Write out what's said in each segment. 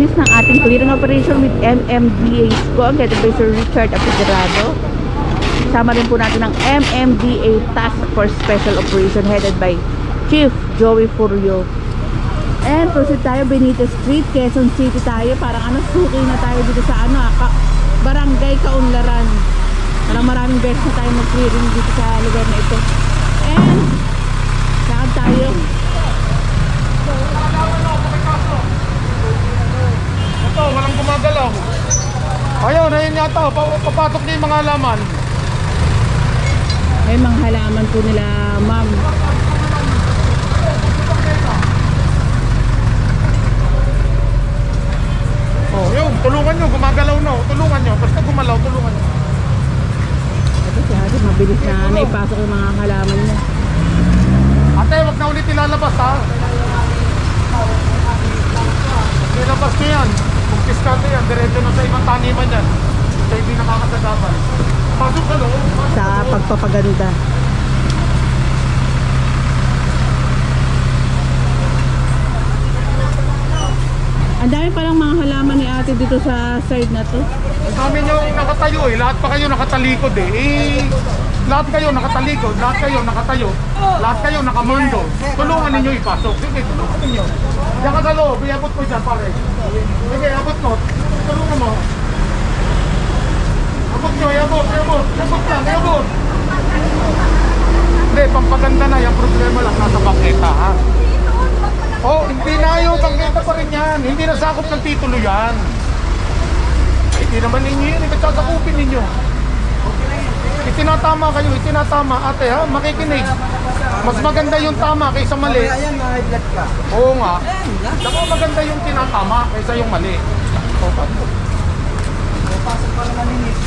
business ng ating clearing operation with MMDA SCO, headed by Sir Richard Apigrado. Kasama rin po natin ng MMDA Task Force Special Operation headed by Chief Joey Furio. And proceed tayo, Benitez Street, Quezon City tayo. Parang suki na tayo dito sa Barangay Kaunlaran. Parang maraming beses na tayo mag-clearing dito sa lugar na ito. And lakad tayo. Ito, walang gumagalaw. Ayun, ayun yata. Papatok niya yung mga halaman. May mga halaman po nila, ma'am. Oh, yun, tulungan nyo, gumagalaw na. Tulungan nyo, basta gumalaw, tulungan nyo. Ito si Ate, mabilis na naipasok yung mga halaman niya. Ate, wag na ulit ilalabas ha. Ilabas nyo yan. Kung piskante yan, diretso na sa ibang taniman yan. Sa hindi nakakasadapan. Pasok ka loob. Sa pagpapaganda. Ang dami palang mga halaman ni Ate dito sa side na to. Ang dami nyo nakatayo eh. Lahat pa kayo nakatalikod eh. Lahat kayo nakatalikod. Lahat kayo nakatayo. Lahat kayo nakamando. Tulungan ninyo ipasok. Sige, tulungan ninyo. Diyan ka sa loob. Iabot mo dyan pare. Sige, abot mo. Tulungan mo. Abot nyo, iabot. Iabot lang, iabot. Hindi, pampaganda na. Yung problema lang nasa bangketa ha. Oh, hindi na yung bangketa pa rin yan. Hindi na sakop ng titulo yan. Ay, hindi naman ninyo yun. Ba't sasakupin ninyo? Itinatama kayo, itinatama. Ate ha, makikinig. Mas maganda yung tama kaysa mali. Oo nga. Saka maganda yung tinatama kaysa yung mali. Pasok pa naman yung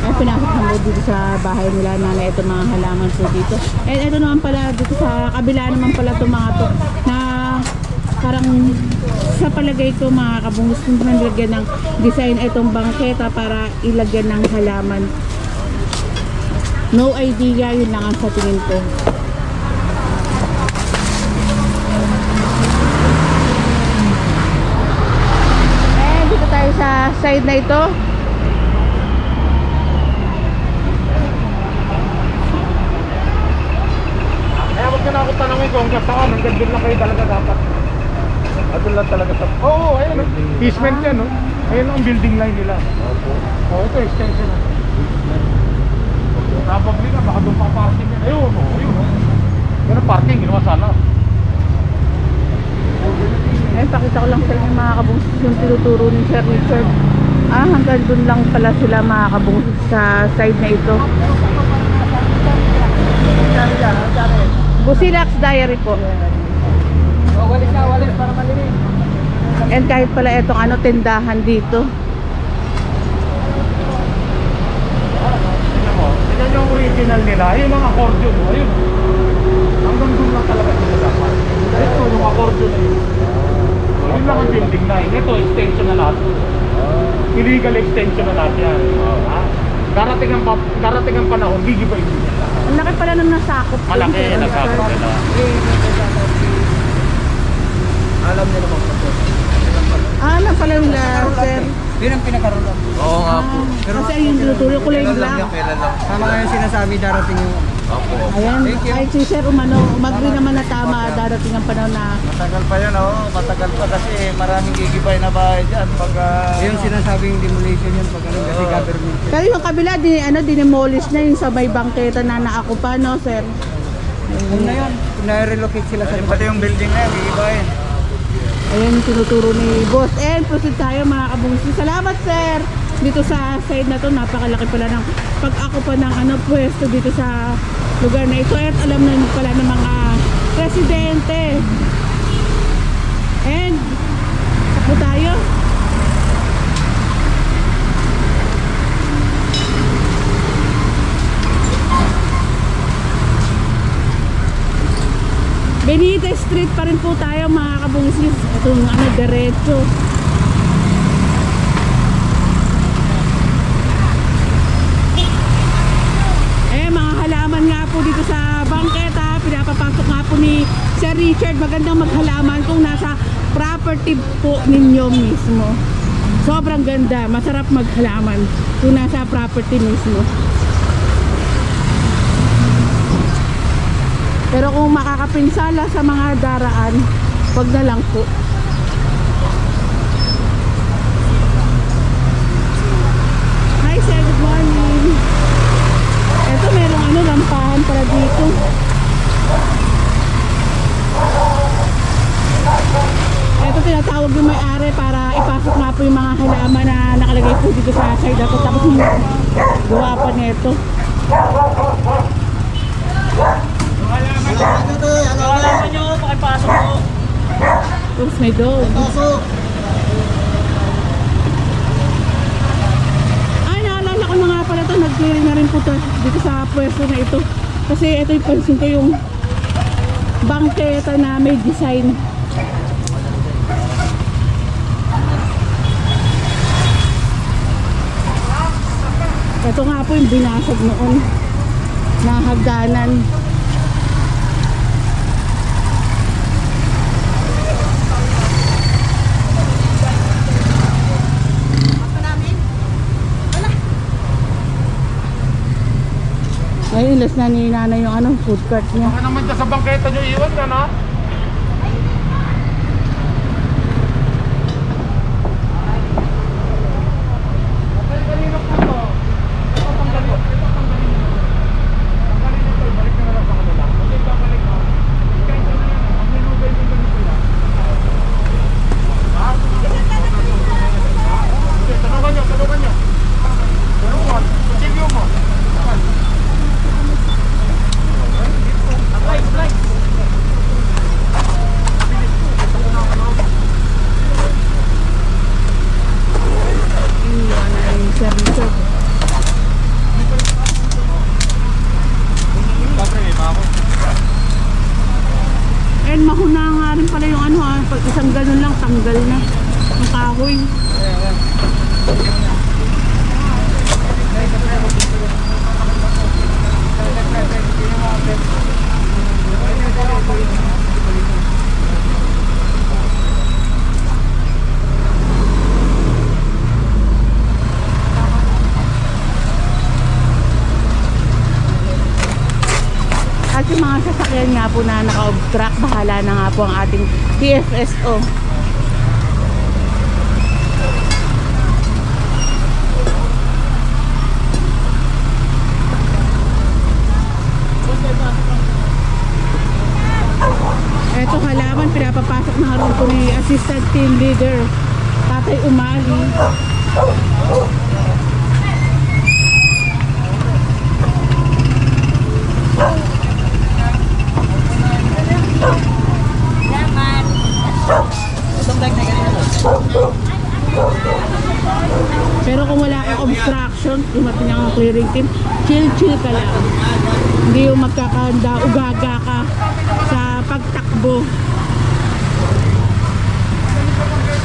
Ay, pinasok na mo dito sa bahay nila nanay itong mga halaman po dito. And ito naman pala, dito sa kabila naman pala itong mga to na parang sa palagay ko mga kabungis na nilagyan ng design itong bangketa para ilagyan ng halaman. No idea, yun lang ang sa tingin ko. And dito tayo sa side na ito. Huwag na ako tanongin kung saan, hanggang doon lang kayo talaga dapat. Doon lang talaga sa... Oo, ayun o. Easement yan o. Ayun ang building line nila. Oo, ito extension na. Probably nga, baka doon pa parking yan. Ayun o, ayun o. Yan ang parking, ginawa sana. Ayun, pakita ko lang sa inyo mga kabungsis yung tinuturo ni Sir Richard. Hanggang doon lang pala sila mga kabungsis sa side na ito. Busilax Diary po. walis para malinis. And kahit pala itong tindahan dito. Tignan yung original nila, yung mga accordion. Ayun. Hanggang doon lang talaga sila dapat. Ito yung accordion na yun. Yun lang ang building line. Ito, extension na lahat. Illegal extension na lahat yan. Darating ang panahon, gigibay nila. Ang laki pala nung nasakop. Malaki, nasakop nila. Alam niyo naman po. Alam pala yung sir. Yun ang pinakaroon. Oo nga po. Kasi yung tinuturo ko lang yung black. Tama nga yung sinasabi, darating yung... Ayan, ay si sir umagri naman na tama, darating ang panahon na... Matagal pa yun, matagal pa kasi maraming gigibay na bahay dyan pag... yung sinasabing demolition yun pag kasi government. Pero yung kabila, dinemolish na yung sa may bangketa na naakupa, no sir? Kung na yun, kung na-relocate sila sa... Pati yung building na yun, gigibayin. Ayan yung tinuturo ni boss. And proceed tayo mga kabungsi. Salamat sir! Dito sa side na to, napakalaki pala ng pag-akupa ng pwesto dito sa lugar na ito. At alam na pala ng mga presidente. And takbo tayo. Benitez Street pa rin po tayo mga kabungsis. Itong diretso. Mga halaman nga po dito sa bangketa, pinapapasok nga po ni Richard, magandang maghalaman kung nasa property po ninyo mismo. Sobrang ganda, masarap maghalaman kung nasa property mismo. Pero kung makakapinsala sa mga daraan, wag na lang po. Hi sir, good morning. Ito merong lampahan para dito. Ito tinatawag yung may-ari para ipasok nga po yung mga halaman na nakalagay po dito sa side ako. Tapos gawa pa nito. Halaman nyo, pakipasok mo. Oops, may dog. Ay, naalala ko na nga pala ito. Nag-clearing na rin po to dito sa pwesto na ito. Kasi ito yung pansin ko yung bangketa na may design. Ito nga po yung binasag noon na hagdanan. Ngayon, last na ni nanay yung food cart niya. Baka naman dyan sa bangketa nyo iwan ka na. And mahuna nga rin pala yung pag isang ganun lang tanggal na yung kahoy. At yung mga sasakyan nga po na naka-obstruct, bahala na nga po ang ating TFSO. Eto halaman, pinapapasok na rin po ni Assistant Team Leader Tatay Umali. Pero kung wala kang obstruction, dumating ang clearing team, chill ka lang. Hindi yung magkakanda, ugaga ka sa pagtakbo.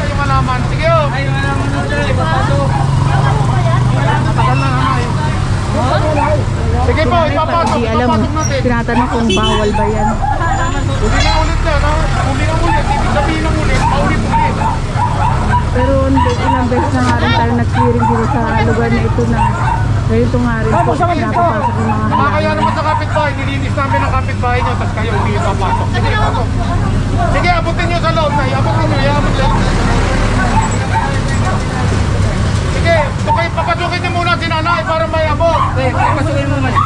Yung halaman. Sige oh. Ay, halaman nyo dyan, ipapasok. Tagal na naman. Sige po, ipapasok. Hindi alam, Ipapasok natin. tinatanong kung bawal ba yan. Uli na ulit yan, ha? Uli na ulit. Ibig sabihin ng ulit, paulit-ulit. Pero ilang beses na nga rin tayo nag-clearing dito sa lugar na ito na ganito nga rin po, napapasok yung mga Kaya halaman. naman sa kapitbahay, nilinis namin ang kapitbahay nyo, tapos kayo hindi ipapasok. Sige, pasok. Sige, abutin nyo sa loob na. Abutin nyo, iabot nyo. Sige, okay, papasukin nyo muna si nanay para may abot. Sige, papasukin mo mas.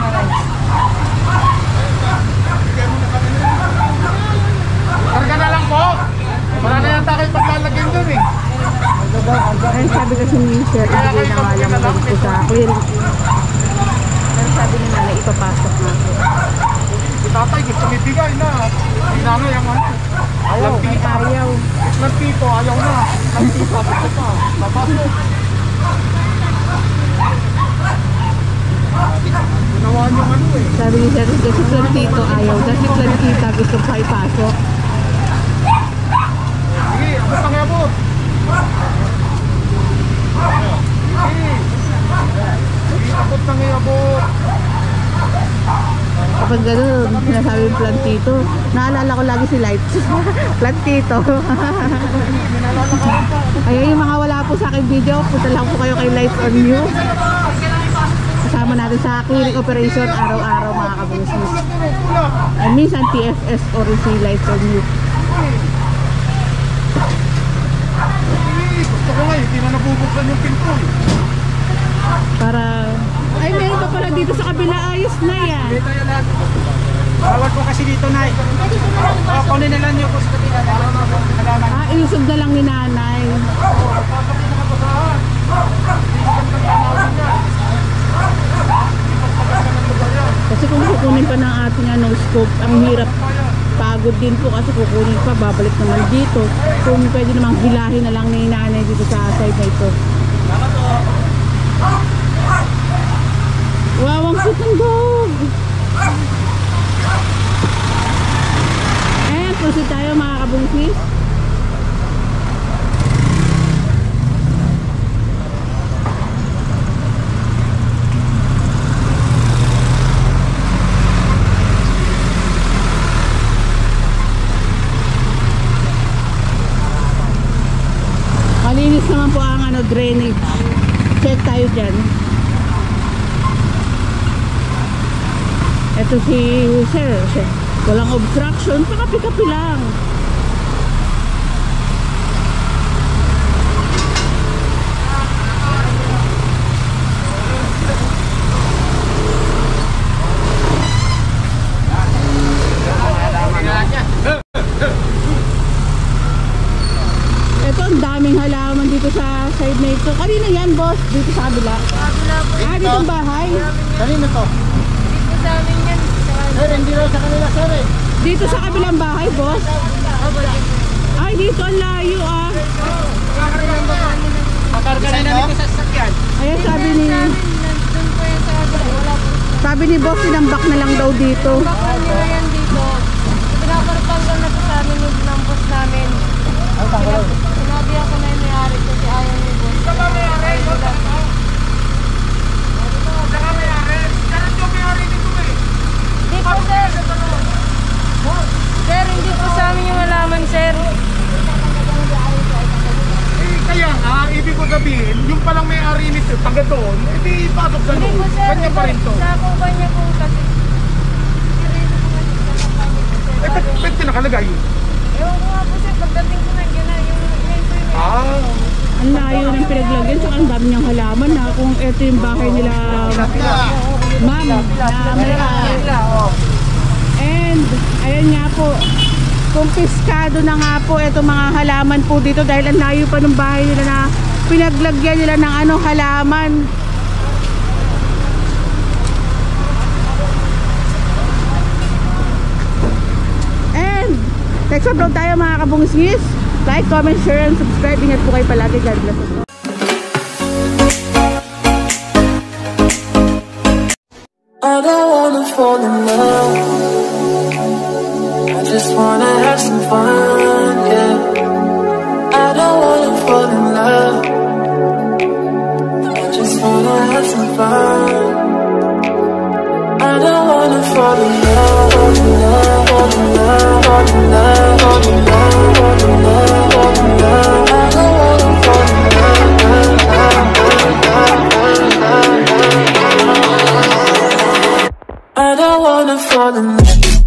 Karga na lang po. Wala na yata kayo paglalagyan dun eh. Ayun, sabi kasi ni Sir, ibigay na nga lang din po sa clearing team. Pero sabi ni nanay, ipapasok na po. Si tatay gusto ibigay na. Si nanay ang ano. Ayaw. Lantito, ayaw na. Lantito, gusto pa. Papasok. Ginawaan yung ano eh. Sabi ni Sir, kasi plantito ayaw. Kasi plantita gusto pa ipasok. Sige, abot ang abot. Sige, abot ng abot. Kapag yung gano'n, sinasabi yung plantito. Naalala ko lagi si Lights. Plantito. Ayan yung mga wala po sa akin video, punta lang po kayo kay Lights on You. Kasama natin sa clinic operation araw-araw mga kabungsis. And minsan TFS or si Lights on You. Gusto ko nga, hindi na nabubuksan yung pinto. Para, ay meron pa pala dito sa kabila, ayos na yan. Bawal po kasi dito, Nay. Kunin na lang yung po sa kabila. Iusog na lang ni nanay. Kasi kung kukunin pa ng ating scope, ang hirap. Pagod din po kasi kukunin pa, babalik naman dito. Kung pwede namang hilahin na lang ni nanay dito sa side na ito. Wow, ang cute ng dog! Eh, proceed tayo mga kabungsis. Malinis naman po ang drainage. Check tayo dyan. Ito si Sir. Walang obstruction. Pakapi-kapi lang. Ito ang daming halaman dito sa side na ito. Kanina yan, boss? Dito sa kabila? Dito ang bahay? Kanina to? Sa amin yan. Sir, hindi lang sa kanila, sir eh. Dito sa kabilang bahay, boss? Ay, dito ang layo ah. Makarga na namin sa sasakyan. Ayan, sabi ni... Nandun po yan sa kabila. Wala po. Sabi ni boss, tinambak na lang daw dito. Bakal nila yan dito. Pinaparapanggal na po sa amin yung binampos namin. Sinabi ako na yung may-ari kasi ayaw ni boss. Saka may-ari, saka may-ari. Ganun yung may-ari dito eh. Hindi po, sir. Sir, hindi po sa amin yung halaman, sir. Kaya nga, ibig ko sabihin, yung palang may-ari nito, taga doon, di pasok sa Hindi loob. po, sir. Kanya pa rin to. Sa kumpanya po kasi. Ba't pinakalagay? Ewan ko nga po, sir. Pagdating ko nandiyan na yung Ang layo ng pinaglagyan, saka ang dami niyang halaman na kung ito yung bahay nila, ma'am, na may-ari. And, ayun nga po, kumpiskado na nga po itong mga halaman po dito dahil ang layo pa ng bahay nila na pinaglagyan nila ng halaman. And, next upload tayo mga kabungis. Like, comment, share, and subscribe. Ingat po kayo palagi. God bless us. I don't wanna fall in love. I just wanna have some fun, yeah. I don't wanna fall in love. I just wanna have some fun. I don't wanna fall in love, fall in love, fall in love, fall in love, fall in love, fall in love, fall in love. I don't wanna fall in love. I don't wanna fall in love.